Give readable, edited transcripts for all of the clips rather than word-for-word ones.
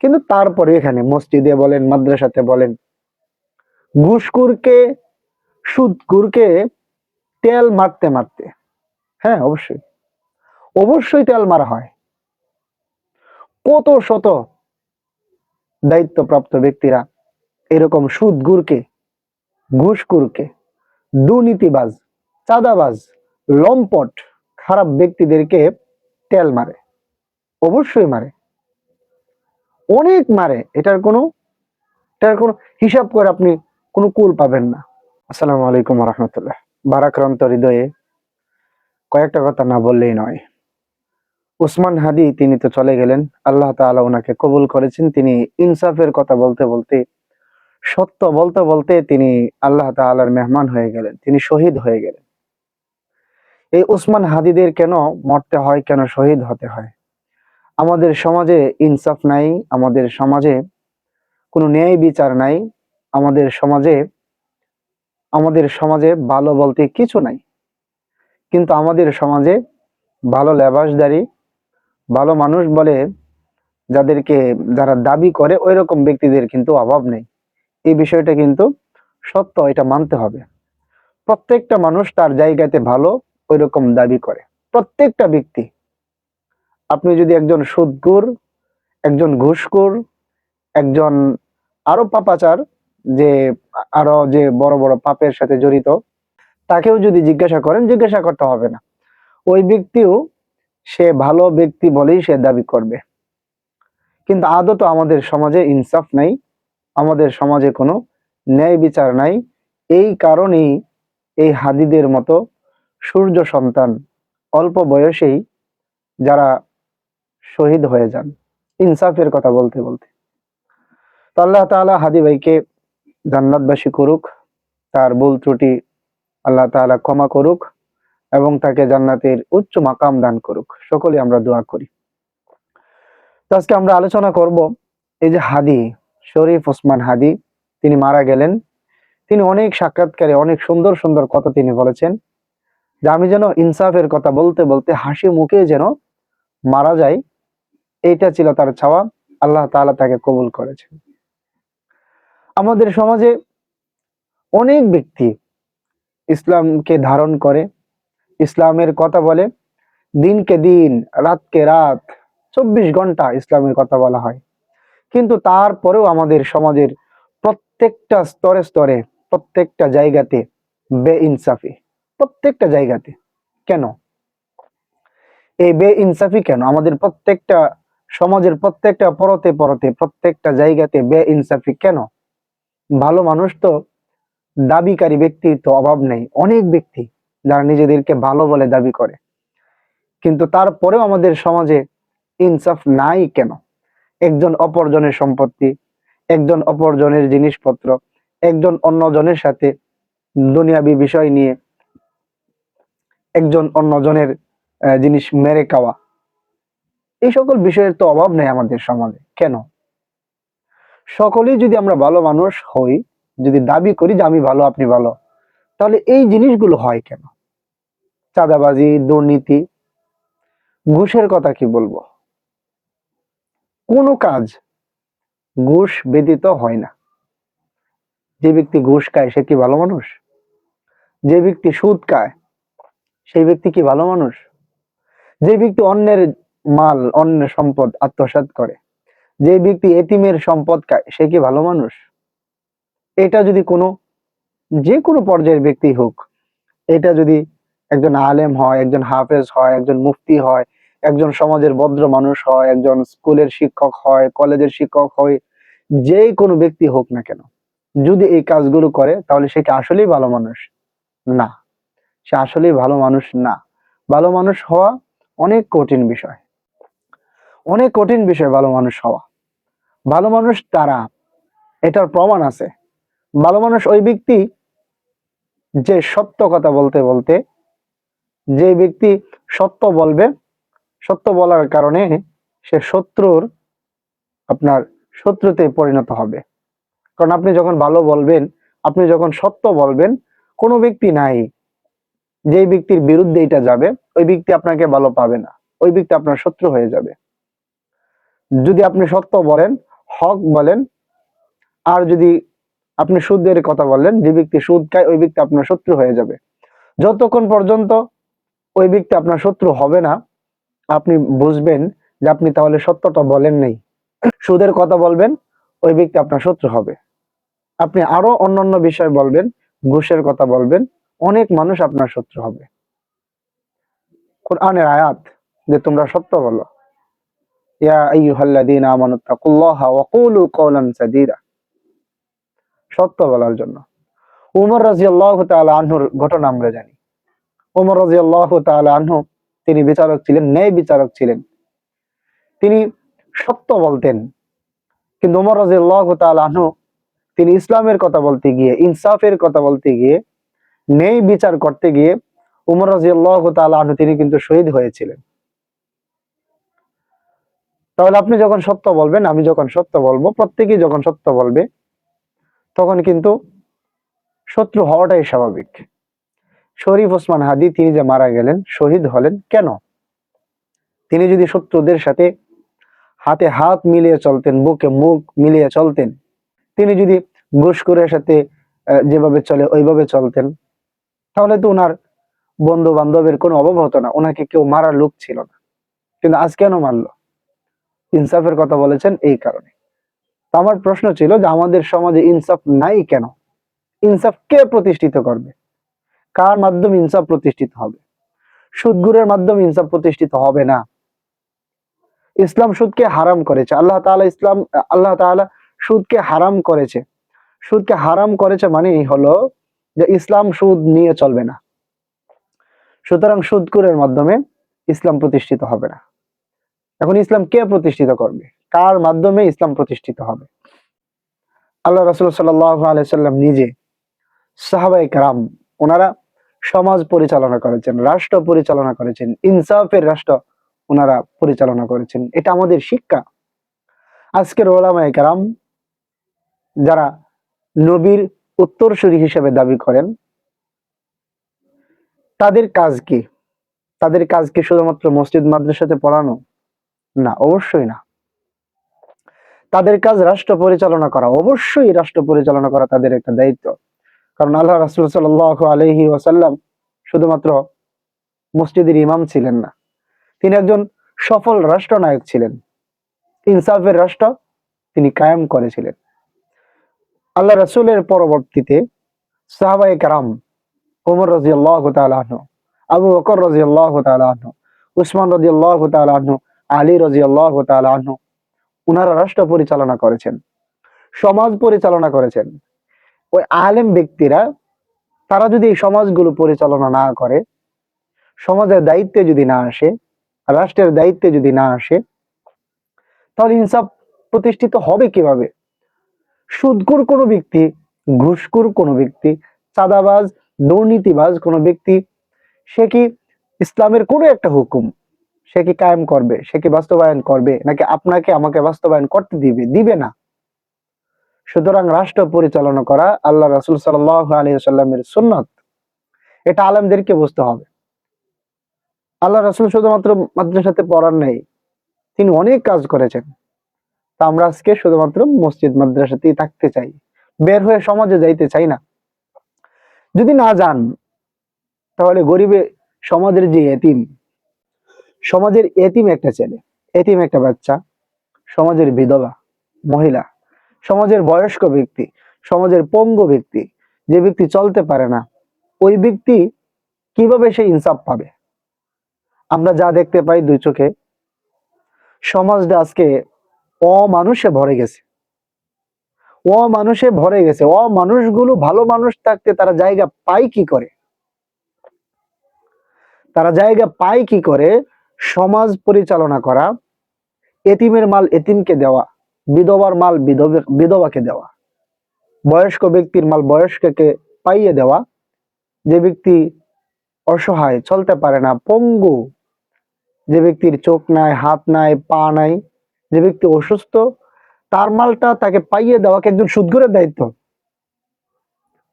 কিন্তু তারপরে এখানে মসজিদে বলেন, মাদ্রাসাতে বলেন, ঘুষখোরকে, সুদখোরকে তেল মারতে মারতে, হ্যাঁ অবশ্যই অবশ্যই তেল মারা হয়। কত শত দায়িত্বপ্রাপ্ত ব্যক্তিরা এরকম সুদখোরকে, ঘুষখোরকে, দুর্নীতিবাজ, চাঁদাবাজ, লম্পট, খারাপ ব্যক্তিদেরকে তেল মারে, অবশ্যই মারে, অনেক মারে। এটার কোনো হিসাব করে আপনি কোনো কুল পাবেন না। আসসালামু আলাইকুম রহমতুল্লাহ। ভারাক্রান্ত হৃদয়ে কয়েকটা কথা না বললেই নয়। উসমান হাদি তিনি তো চলে গেলেন, আল্লাহ তাআলা ওনাকে কবুল করেছেন। তিনি ইনসাফের কথা বলতে বলতে, সত্য বলতে বলতে তিনি আল্লাহ তাআলার মেহমান হয়ে গেলেন, তিনি শহীদ হয়ে গেলেন। এই উসমান হাদিদের কেন মরতে হয়, কেন শহীদ হতে হয়? আমাদের সমাজে ইনসাফ নাই, আমাদের সমাজে কোনো ন্যায় বিচার নাই, আমাদের সমাজে ভালো বলতে কিছু নাই। কিন্তু আমাদের সমাজে ভালো লেবাসদারি, ভালো মানুষ বলে যারা দাবি করে ওই রকম ব্যক্তিদের কিন্তু অভাব নেই। এই বিষয়টা কিন্তু সত্য, এটা মানতে হবে। প্রত্যেকটা মানুষ তার জায়গাতে ভালো ওই রকম দাবি করে, প্রত্যেকটা ব্যক্তি। আপনি যদি একজন সুদখোর, একজন ঘুষখোর, একজন আরো পাপাচার, যে যে বড় বড় পাপের সাথে জড়িত, তাকেও যদি জিজ্ঞাসা করেন, জিজ্ঞাসা করতে হবে না, ওই ব্যক্তিও সে ভালো ব্যক্তি বলেই সে দাবি করবে। কিন্তু আদত আমাদের সমাজে ইনসাফ নাই, আমাদের সমাজে কোনো ন্যায় বিচার নাই। এই কারণেই এই হাদিদের মতো সূর্য সন্তান অল্প বয়সেই যারা শহীদ হয়ে যান ইনসাফের কথা বলতে বলতে। তো আল্লাহ তাআলা হাদি ভাইকে জান্নাতবাসী করুক, তার ভুল ত্রুটি আল্লাহ তাআলা ক্ষমা করুক এবং তাকে জান্নাতের উচ্চ মাকাম দান করুক। সকলে আমরা দোয়া করি। তো আজকে আমরা আলোচনা করব এই যে হাদি, শরীফ ওসমান হাদি, তিনি মারা গেলেন। তিনি অনেক সাক্ষাৎকারে অনেক সুন্দর সুন্দর কথা তিনি বলেছেন, যে আমি যেন ইনসাফের কথা বলতে বলতে হাসি মুখে যেন মারা যায়, এইটা ছিল তার চাওয়া। আল্লাহ তাআলা তাকে কবুল করেছেন। আমাদের সমাজে অনেক ব্যক্তি ইসলামকে ধারণ করে, ইসলামের কথা বলে, দিনকে দিন, রাতকে রাত, 24 ঘন্টা ইসলামের কথা বলা হয়। কিন্তু তারপরেও আমাদের সমাজের প্রত্যেকটা স্তরে স্তরে, প্রত্যেকটা জায়গাতে বেইনসাফি, প্রত্যেকটা জায়গাতে। কেন এই বেইনসাফি? কেন আমাদের প্রত্যেকটা সমাজের প্রত্যেকটা পরতে পরতে, প্রত্যেকটা জায়গাতে বেইনসাফি কেন? ভালো মানুষ তো, দাবিকারী ব্যক্তির তো অভাব নেই, অনেক ব্যক্তি যারা নিজেদেরকে ভালো বলে দাবি করে, কিন্তু তারপরেও আমাদের সমাজে ইনসাফ নাই কেন? একজন অপরজনের সম্পত্তি, একজন অপরজনের জিনিসপত্র, একজন অন্যজনের সাথে দুনিয়াবি বিষয় নিয়ে একজন অন্যজনের জিনিস মেরে খাওয়া, এই সকল বিষয়ের তো অভাব নেই আমাদের সমাজে। কেন? সকলেই যদি আমরা ভালো মানুষ হই, যদি দাবি করি যে আমি ভালো আপনি ভালো, তাহলে এই জিনিসগুলো হয় কেন? চাঁদাবাজি, দুর্নীতি, ঘুষের কথা কি বলবো? কোনো কাজ ঘুষ ব্যতীত হয় না। যে ব্যক্তি ঘুষ খায় সে কি ভালো মানুষ? যে ব্যক্তি সুদ খায় সেই ব্যক্তি কি ভালো মানুষ? যে ব্যক্তি অন্যের মাল, অন্যের সম্পদ আত্মসাৎ করে, যে ব্যক্তি এতিমের সম্পদ খায় সে কি ভালো মানুষ? এটা যদি যে কোনো পর্যায়ের ব্যক্তি হোক, এটা যদি একজন আলেম হয়, একজন হাফেজ হয়, একজন মুফতি হয়, একজন সমাজের ভদ্র মানুষ হয়, একজন স্কুলের শিক্ষক হয়, কলেজের শিক্ষক হয়, যে কোনো ব্যক্তি হোক না কেন, যদি এই কাজগুলো করে তাহলে সে কি আসলেই ভালো মানুষ? না, সে আসলেই ভালো মানুষ না। ভালো মানুষ হওয়া অনেক কঠিন বিষয়, অনেক কঠিন বিষয় ভালো মানুষ হওয়া। ভালো মানুষ তারা, এটার প্রমাণ আছে। ভালো মানুষ ওই ব্যক্তি যে সত্য কথা বলতে বলতে, যে ব্যক্তি সত্য বলবে, সত্য বলার কারণে সে আপনার শত্রুতে পরিণত হবে। কারণ আপনি যখন ভালো বলবেন, আপনি যখন সত্য বলবেন, কোনো ব্যক্তি নাই যে ব্যক্তির বিরুদ্ধে এটা যাবে, ওই ব্যক্তি আপনাকে ভালো পাবে না, ওই ব্যক্তি আপনার শত্রু হয়ে যাবে। যদি আপনি সত্য বলেন, হক বলেন, আর যদি আপনি সুদের কথা বললেন, যে ব্যক্তি সুদ খায় ওই ব্যক্তি আপনার শত্রু হয়ে যাবে। যতক্ষণ পর্যন্ত ওই ব্যক্তি আপনার শত্রু হবে না, আপনি বুঝবেন যে আপনি তাহলে সত্যটা বলেন নাই। সুদের কথা বলবেন, ওই ব্যক্তি আপনার শত্রু হবে। আপনি আরো অন্যান্য বিষয় বলবেন, ঘুষের কথা বলবেন, অনেক মানুষ আপনার শত্রু হবে। কোরআনের আয়াত যে তোমরা সত্য বলো, ইয়া আইয়ুহাল্লাযীনা আমানুত্তাকুল্লাহা ওয়া কুলু কাওলান সাদীদা, সত্য বলার জন্য। উমর রাদিয়াল্লাহু তাআলা আনহুর ঘটনা আমরা জানি। উমর রাদিয়াল্লাহু তাআলা আনহু তিনি বিচারক ছিলেন, ন্যায় বিচারক ছিলেন, তিনি সত্য বলতেন। কিন্তু উমর রাদিয়াল্লাহু তাআলা আনহু তিনি ইসলামের কথা বলতে গিয়ে, ইনসাফের কথা বলতে গিয়ে, ন্যায় বিচার করতে গিয়ে উমর রাদিয়াল্লাহু তাআলা আনহু তিনি কিন্তু শহীদ হয়েছিলেন। তাহলে আপনি যখন সত্য বলবেন, আমি যখন সত্য বলবো, প্রত্যেকেই যখন সত্য বলবে, তখন কিন্তু শত্রু হওয়াটাই স্বাভাবিক। শরীফ ওসমান হাদি তিনি যে মারা গেলেন, শহীদ হলেন কেন? তিনি যদি শত্রুদের সাথে হাতে হাত মিলিয়ে চলতেন, বুকে মুখ মিলিয়ে চলতেন, তিনি যদি ঘুষখোরের সাথে যেভাবে চলে ওইভাবে চলতেন, তাহলে তো ওনার বন্ধু বান্ধবের কোনো অভাব হতো না, ওনাকে কেউ মারার লোক ছিল না। কিন্তু আজ কেন মারলো? ইনসাফের কথা বলেছেন এই কারণে। তো আমার প্রশ্ন ছিল যে আমাদের সমাজে ইনসাফ নাই কেন? ইনসাফ কে প্রতিষ্ঠিত করবে? কার মাধ্যমে ইনসাফ প্রতিষ্ঠিত হবে? সুদগুরের মাধ্যমে ইনসাফ প্রতিষ্ঠিত হবে না। ইসলাম সুদকে হারাম করেছে, আল্লাহ তাআলা সুদকে হারাম করেছে। সুদকে হারাম করেছে মানে এই হলো যে ইসলাম সুদ নিয়ে চলবে না। সুতরাং সুদখোরের মাধ্যমে ইসলাম প্রতিষ্ঠিত হবে না। এখন ইসলাম কে প্রতিষ্ঠিত করবে? কার মাধ্যমে ইসলাম প্রতিষ্ঠিত হবে? আল্লাহ রাসূল সাল্লাল্লাহু আলাইহি সাল্লাম নিজে, সাহাবায়ে কেরাম, ওনারা সমাজ পরিচালনা করেছেন, রাষ্ট্র পরিচালনা করেছেন, ইনসাফের রাষ্ট্র ওনারা পরিচালনা করেছেন। এটা আমাদের শিক্ষা। আজকের ওলামায়ে কেরাম যারা নবীর উত্তরসূরি হিসেবে দাবি করেন, তাদের কাজ কি? তাদের কাজ কি শুধুমাত্র মসজিদ মাদ্রাসাতে পড়ানো? না, অবশ্যই না। তাদের কাজ রাষ্ট্র পরিচালনা করা, অবশ্যই রাষ্ট্র পরিচালনা করা তাদের একটা দায়িত্ব। কারণ আল্লাহ রাসূল সাল্লাল্লাহু আলাইহি ওয়াসাল্লাম শুধুমাত্র মসজিদের ইমাম ছিলেন না, তিনি একজন সফল রাষ্ট্রনায়ক ছিলেন। ইনসাফের রাষ্ট্র তিনি কায়েম করেছিলেন। আল্লাহ রাসূলের পরবর্তীতে সাহাবায়ে কেরাম, ওমর রাদিয়াল্লাহু তাআলা আনহু, আবু বকর রাদিয়াল্লাহু তাআলা আনহু, উসমান রাদিয়াল্লাহু তাআলা আনহু, আলী রাদিয়াল্লাহু তাআলা আনহু, উনারা রাষ্ট্র পরিচালনা করেছেন, সমাজ পরিচালনা করেছেন। ওই আলেম ব্যক্তিরা, তারা যদি এই সমাজগুলো পরিচালনা না করে, সমাজের দায়িত্বে যদি না আসে, রাষ্ট্রের দায়িত্বে যদি না আসে, তাহলে ইনসাফ প্রতিষ্ঠিত হবে কিভাবে? সুদখোর কোনো ব্যক্তি, ঘুষখোর কোনো ব্যক্তি, চাঁদাবাজ, দুর্নীতিবাজ কোনো ব্যক্তি, সে কি ইসলামের কোনো একটা হুকুম সে কি কায়েম করবে, সে কি বাস্তবায়ন করবে, নাকি আপনাকে আমাকে বাস্তবায়ন করতে দিবে? দিবে না। সুতরাং রাষ্ট্র পরিচালনা করা আল্লাহ রাসূল সাল্লাল্লাহু আলাইহি ওয়াসাল্লামের সুন্নাত, এটা আলেমদেরকে বুঝতে হবে। আল্লাহ রাসূল শুধুমাত্র মাদ্রাসাতে পড়ান নাই, তিনি অনেক কাজ করেছেন। তা আমরা আজকে শুধুমাত্র মসজিদ মাদ্রাসাতেই থাকতে চাই, বের হয়ে সমাজে যাইতে চাই না। যদি না যান, তাহলে গরিবে সমাজের যে এতিম, সমাজের এতিম একটা ছেলে, এতিম একটা বাচ্চা, সমাজের বিধবা মহিলা, সমাজের বয়স্ক ব্যক্তি, সমাজের পঙ্গু ব্যক্তি, যে ব্যক্তি চলতে পারে না, ওই ব্যক্তি কিভাবে সে ইনসাফ পাবে? আমরা যা দেখতে পাই দুই চোখে, সমাজটা আজকে অমানুষে ভরে গেছে, অমানুষে ভরে গেছে। অমানুষগুলো ভালো মানুষ থাকতে তারা জায়গা পায় কি করে? তারা জায়গা পায় কি করে সমাজ পরিচালনা করা, এতিমের মাল এতিমকে দেওয়া, বিধবার মাল বিধবাকে দেওয়া, বয়স্ক ব্যক্তির মাল বয়স্ককে পাইয়ে দেওয়া, যে ব্যক্তি অসহায়, চলতে পারে না, পঙ্গু, যে ব্যক্তির চোখ নাই, হাত নাই, পা নাই, যে ব্যক্তি অসুস্থ, তার মালটা তাকে পাইয়ে দেওয়া কি একজন সুদখোরের দায়িত্ব?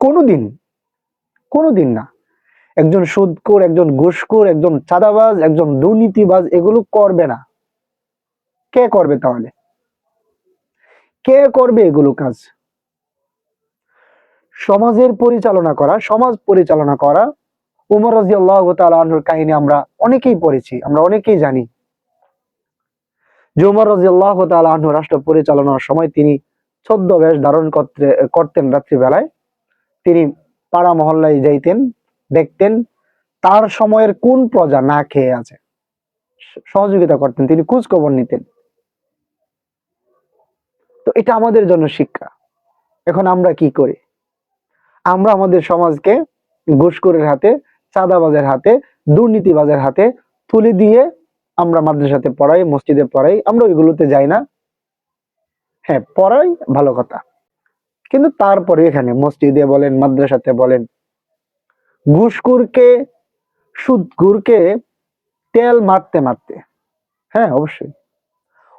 কোনোদিন, কোনোদিন না। একজন সুদখোর, একজন ঘুষখোর, একজন চাঁদাবাজ, একজন দুর্নীতিবাজ এগুলো করবে না। কে করবে তাহলে? কে করবে এগুলো কাজ? সমাজের পরিচালনা করা, সমাজ পরিচালনা করা। উমর রাদিয়াল্লাহু তাআলা আনহুর কাহিনী আমরা অনেকেই পড়েছি, আমরা অনেকেই জানি যে উমর রাদিয়াল্লাহু তাআলা আনহু রাষ্ট্র পরিচালনার সময় তিনি ছদ্মবেশ ধারণ করতেন। রাত্রিবেলায় তিনি পাড়া মহল্লায় যাইতেন, দেখতেন তার সময়ের কোন প্রজা না খেয়ে আছে, সহযোগিতা করতেন, তিনি খোঁজ খবর নিতেন। তো এটা আমাদের জন্য শিক্ষা। এখন আমরা কি করি? আমরা আমাদের সমাজকে ঘুষখোরের হাতে, চাঁদাবাজের হাতে, দুর্নীতিবাজের হাতে তুলে দিয়ে আমরা মাদ্রাসাতে পড়াই, মসজিদে পড়াই, আমরা ওইগুলোতে যাই না। হ্যাঁ, পড়াই ভালো কথা, কিন্তু তারপরে এখানে মসজিদে বলেন, মাদ্রাসাতে বলেন, ঘুষখোরকে, সুদখোরকে তেল মারতে মারতে, হ্যাঁ অবশ্যই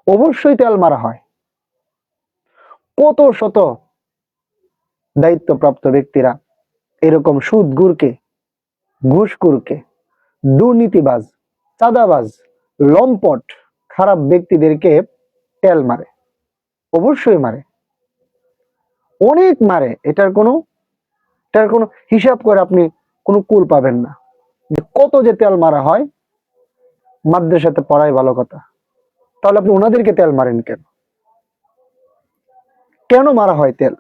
অবশ্যই তেল মারা হয়। কত শত দায়িত্বপ্রাপ্ত ব্যক্তিরা এরকম সুদখোরকে, ঘুষখোরকে, দুর্নীতিবাজ, চাঁদাবাজ, লম্পট, খারাপ ব্যক্তিদেরকে তেল মারে, অবশ্যই মারে, অনেক মারে। এটার কোনো হিসাব করে আপনি কোনো কুল পাবেন না যে কত যে তেল মারা হয়। মাদ্রাসাতে পড়াই ভালো কথা, তাহলে আপনি ওনাদেরকে তেল মারেন কেন? কেন মারা হয় তেল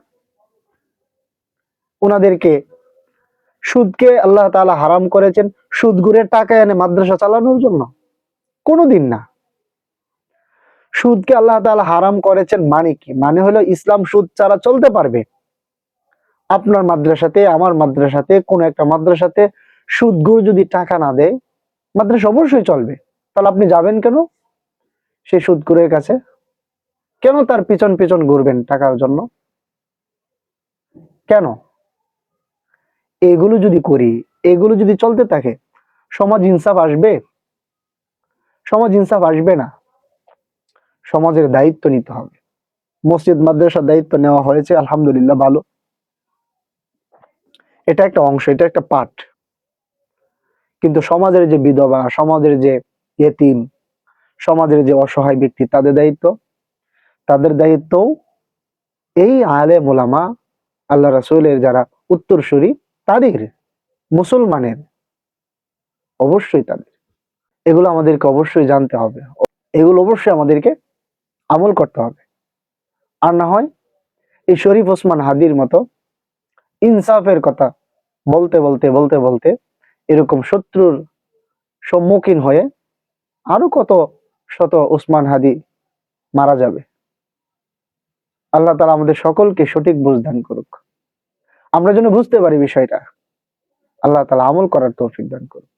ওনাদেরকে? সুদকে আল্লাহ তাআলা হারাম করেছেন সুদগুরের টাকা এনে মাদ্রাসা চালানোর জন্য? কোনোদিন না। সুদকে আল্লাহ তাআলা হারাম করেছেন মানে কি? মানে হলো ইসলাম সুদ ছাড়া চলতে পারবে। আপনার মাদ্রাসাতে, আমার মাদ্রাসাতে, কোন একটা মাদ্রাসাতে সুদগুর যদি টাকা না দেয়, মাদ্রাসা অবশ্যই চলবে। তাহলে আপনি যাবেন কেন সেই সুদগুরের কাছে? কেন তার পিছন পিছন ঘুরবেন টাকার জন্য? কেন? এগুলো যদি করি, এগুলো যদি চলতে থাকে, সমাজ ইনসাফ আসবে? সমাজ ইনসাফ আসবে না। সমাজের দায়িত্ব নিতে হবে। মসজিদ মাদ্রাসার দায়িত্ব নেওয়া হয়েছে, আলহামদুলিল্লাহ, ভালো। এটা একটা অংশ, এটা একটা পার্ট। কিন্তু সমাজের যে বিধবা, সমাজের যে ইয়েতিম, সমাজের যে অসহায় ব্যক্তি, তাদের দায়িত্ব এই আলেম ওলামা, আল্লাহ রাসূলের যারা উত্তরসূরি, তাদের, মুসলমানের, অবশ্যই তাদের। এগুলো আমাদেরকে অবশ্যই জানতে হবে, এগুলো অবশ্যই আমাদেরকে আমল করতে হবে। আর না হয় এই শরীফ ওসমান হাদির মতো ইনসাফের কথা বলতে বলতে বলতে বলতে এরকম শত্রুর সম্মুখীন হয়ে আরো কত শত ওসমান হাদি মারা যাবে। আল্লাহ তাআলা আমাদের সকলকে সঠিক বুঝ দান করুক, আমরা যেন বুঝতে পারি বিষয়টা। আল্লাহ তাআলা আমল করার তৌফিক দান করুক।